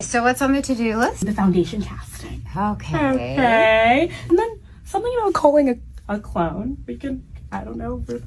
So what's on the to-do list? The foundation casting. Okay. And then something about calling a clone. We can, I don't know, we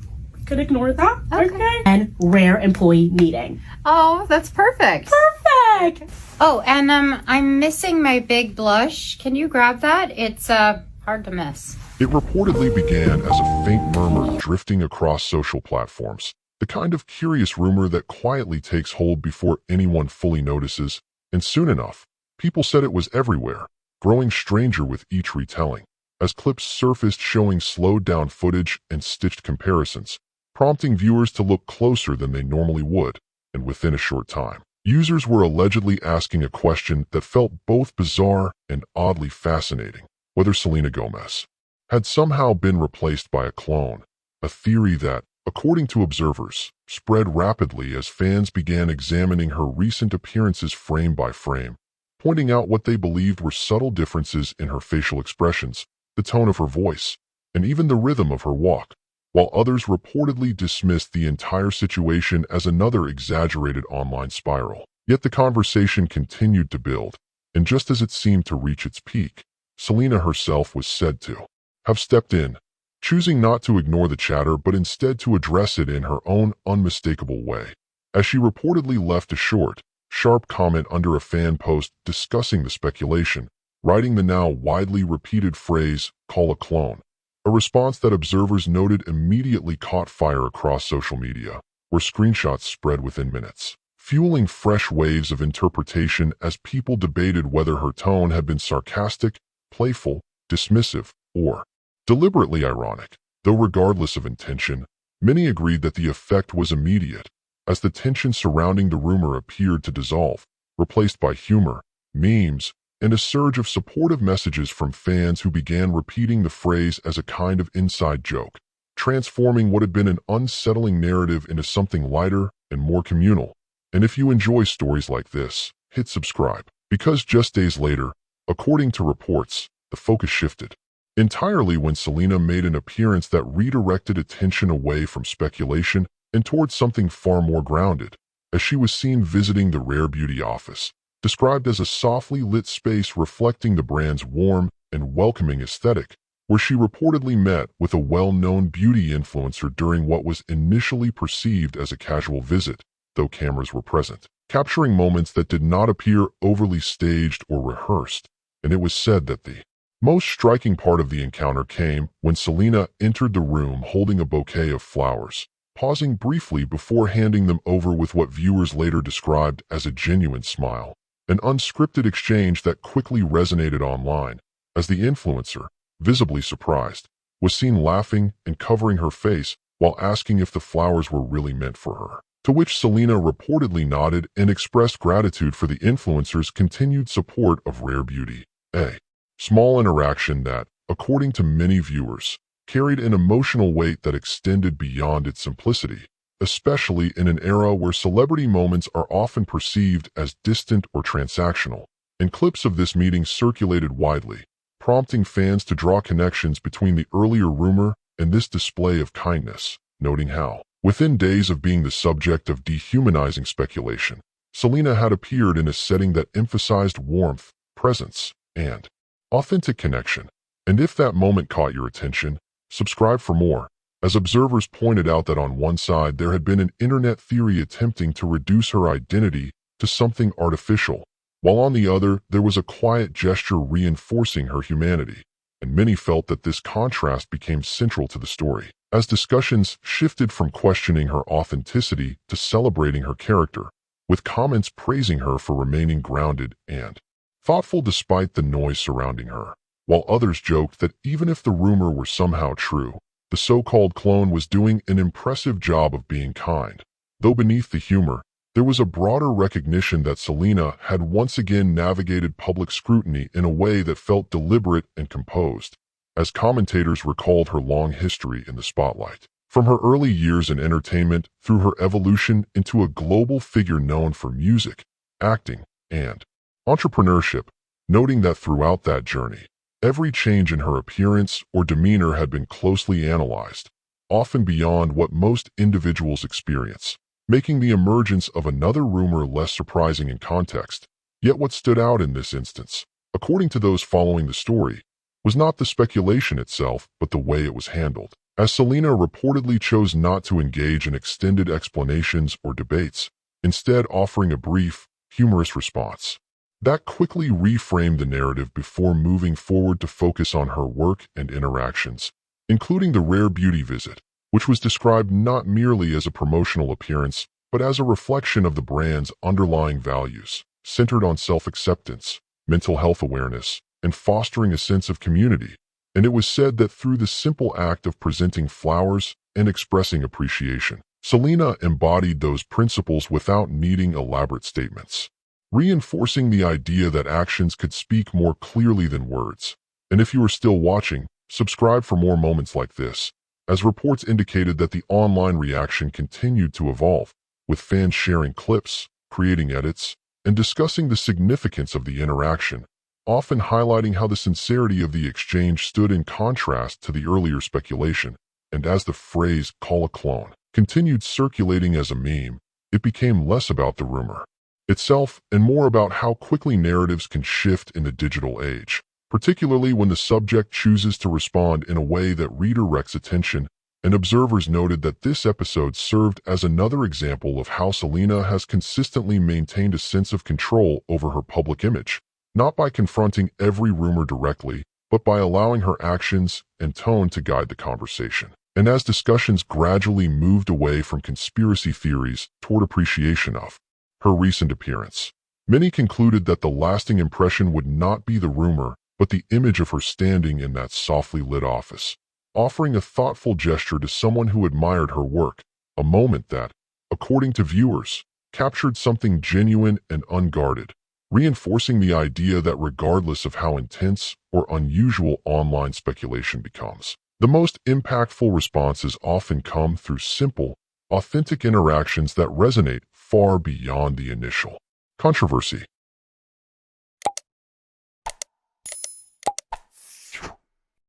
could ignore that. Okay. And rare employee meeting. Oh, that's perfect. Perfect. Oh, and I'm missing my big blush. Can you grab that? It's hard to miss. It reportedly began as a faint murmur drifting across social platforms, the kind of curious rumor that quietly takes hold before anyone fully notices, and soon enough, people said it was everywhere, growing stranger with each retelling, as clips surfaced showing slowed-down footage and stitched comparisons, prompting viewers to look closer than they normally would, and within a short time, users were allegedly asking a question that felt both bizarre and oddly fascinating: whether Selena Gomez had somehow been replaced by a clone, a theory that, according to observers, spread rapidly as fans began examining her recent appearances frame by frame, pointing out what they believed were subtle differences in her facial expressions, the tone of her voice, and even the rhythm of her walk, while others reportedly dismissed the entire situation as another exaggerated online spiral. Yet the conversation continued to build, and just as it seemed to reach its peak, Selena herself was said to have stepped in, choosing not to ignore the chatter but instead to address it in her own unmistakable way, as she reportedly left a short, sharp comment under a fan post discussing the speculation, writing the now widely repeated phrase, "call a clone," a response that observers noted immediately caught fire across social media, where screenshots spread within minutes, fueling fresh waves of interpretation as people debated whether her tone had been sarcastic, playful, dismissive, or deliberately ironic. Though regardless of intention, many agreed that the effect was immediate, as the tension surrounding the rumor appeared to dissolve, replaced by humor, memes, and a surge of supportive messages from fans who began repeating the phrase as a kind of inside joke, transforming what had been an unsettling narrative into something lighter and more communal. And if you enjoy stories like this, hit subscribe, because just days later, according to reports, the focus shifted entirely when Selena made an appearance that redirected attention away from speculation and towards something far more grounded, as she was seen visiting the Rare Beauty office, described as a softly lit space reflecting the brand's warm and welcoming aesthetic, where she reportedly met with a well-known beauty influencer during what was initially perceived as a casual visit, though cameras were present, capturing moments that did not appear overly staged or rehearsed. And it was said that the most striking part of the encounter came when Selena entered the room holding a bouquet of flowers, pausing briefly before handing them over with what viewers later described as a genuine smile, an unscripted exchange that quickly resonated online, as the influencer, visibly surprised, was seen laughing and covering her face while asking if the flowers were really meant for her, to which Selena reportedly nodded and expressed gratitude for the influencer's continued support of Rare Beauty. A small interaction that, according to many viewers, carried an emotional weight that extended beyond its simplicity, especially in an era where celebrity moments are often perceived as distant or transactional, and clips of this meeting circulated widely, prompting fans to draw connections between the earlier rumor and this display of kindness, noting how, within days of being the subject of dehumanizing speculation, Selena had appeared in a setting that emphasized warmth, presence, and authentic connection. And if that moment caught your attention, subscribe for more, as observers pointed out that on one side there had been an internet theory attempting to reduce her identity to something artificial, while on the other there was a quiet gesture reinforcing her humanity, and many felt that this contrast became central to the story, as discussions shifted from questioning her authenticity to celebrating her character, with comments praising her for remaining grounded and thoughtful despite the noise surrounding her, while others joked that even if the rumor were somehow true, the so-called clone was doing an impressive job of being kind. Though beneath the humor, there was a broader recognition that Selena had once again navigated public scrutiny in a way that felt deliberate and composed, as commentators recalled her long history in the spotlight. From her early years in entertainment through her evolution into a global figure known for music, acting, and entrepreneurship, noting that throughout that journey, every change in her appearance or demeanor had been closely analyzed, often beyond what most individuals experience, making the emergence of another rumor less surprising in context, Yet what stood out in this instance, according to those following the story, was not the speculation itself, but the way it was handled, as Selena reportedly chose not to engage in extended explanations or debates, instead offering a brief, humorous response. That quickly reframed the narrative before moving forward to focus on her work and interactions, including the rare beauty visit, which was described not merely as a promotional appearance, but as a reflection of the brand's underlying values, centered on self-acceptance, mental health awareness, and fostering a sense of community. And it was said that through the simple act of presenting flowers and expressing appreciation, Selena embodied those principles without needing elaborate statements, reinforcing the idea that actions could speak more clearly than words. And if you are still watching, subscribe for more moments like this, as reports indicated that the online reaction continued to evolve, with fans sharing clips, creating edits, and discussing the significance of the interaction, often highlighting how the sincerity of the exchange stood in contrast to the earlier speculation. And as the phrase "call a clone" continued circulating as a meme, it became less about the rumor itself and more about how quickly narratives can shift in the digital age, particularly when the subject chooses to respond in a way that redirects attention. And observers noted that this episode served as another example of how Selena has consistently maintained a sense of control over her public image, not by confronting every rumor directly, but by allowing her actions and tone to guide the conversation. And as discussions gradually moved away from conspiracy theories toward appreciation of her recent appearance, many concluded that the lasting impression would not be the rumor, but the image of her standing in that softly lit office, offering a thoughtful gesture to someone who admired her work, a moment that, according to viewers, captured something genuine and unguarded, reinforcing the idea that regardless of how intense or unusual online speculation becomes, the most impactful responses often come through simple, authentic interactions that resonate far beyond the initial controversy.